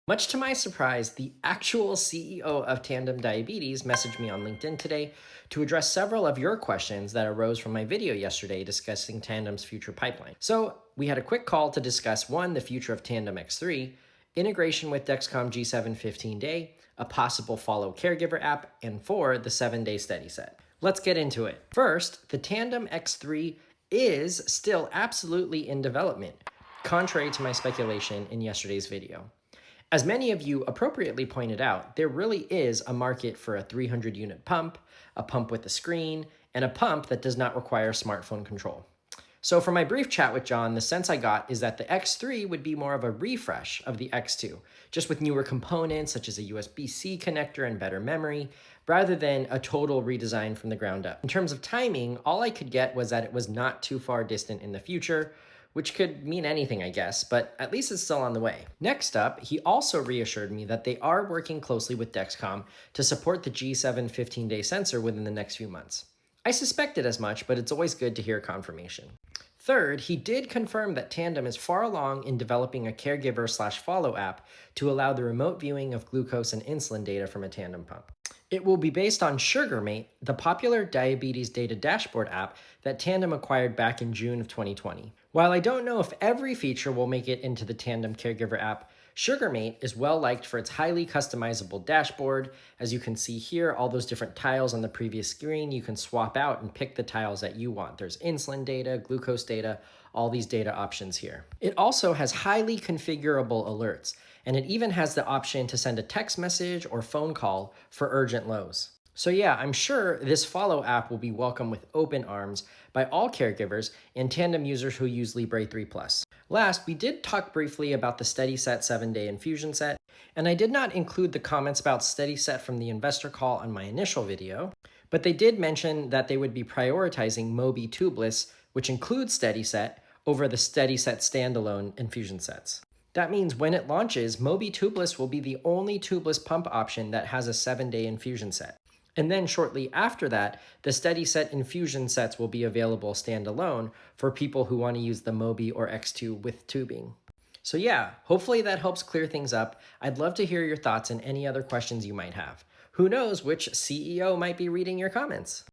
Much to my surprise, the actual CEO of Tandem Diabetes messaged me on LinkedIn today to address several of your questions that arose from my video yesterday discussing Tandem's future pipeline. So we had a quick call to discuss one, the future of Tandem X3, integration with Dexcom G7 15-day, a possible follow caregiver app, and four, the 7-day steady set. Let's get into it. First, the Tandem X3 is still absolutely in development, contrary to my speculation in yesterday's video. As many of you appropriately pointed out, there really is a market for a 300-unit pump, a pump with a screen, and a pump that does not require smartphone control. So from my brief chat with John, the sense I got is that the X3 would be more of a refresh of the X2, just with newer components such as a USB-C connector and better memory, rather than a total redesign from the ground up. In terms of timing, all I could get was that it was not too far distant in the future, which could mean anything, I guess, but at least it's still on the way. Next up, he also reassured me that they are working closely with Dexcom to support the G7 15-day sensor within the next few months. I suspected as much, but it's always good to hear confirmation. Third, he did confirm that Tandem is far along in developing a caregiver/follow app to allow the remote viewing of glucose and insulin data from a Tandem pump. It will be based on SugarMate, the popular diabetes data dashboard app that Tandem acquired back in June of 2020. While I don't know if every feature will make it into the Tandem Caregiver app, SugarMate is well liked for its highly customizable dashboard. As you can see here, all those different tiles on the previous screen, you can swap out and pick the tiles that you want. There's insulin data, glucose data, all these data options here. It also has highly configurable alerts, and it even has the option to send a text message or phone call for urgent lows. So yeah, I'm sure this Follow app will be welcomed with open arms by all caregivers and Tandem users who use Libre 3 Plus. Last, we did talk briefly about the Steady Set 7-day infusion set, and I did not include the comments about Steady Set from the investor call on my initial video, but they did mention that they would be prioritizing Mobi tubeless, which includes Steady Set, over the Steady Set standalone infusion sets. That means when it launches, Mobi tubeless will be the only tubeless pump option that has a 7-day infusion set. And then shortly after that, the Steady Set infusion sets will be available standalone for people who want to use the Mobi or X2 with tubing. So yeah, hopefully that helps clear things up. I'd love to hear your thoughts and any other questions you might have. Who knows which CEO might be reading your comments?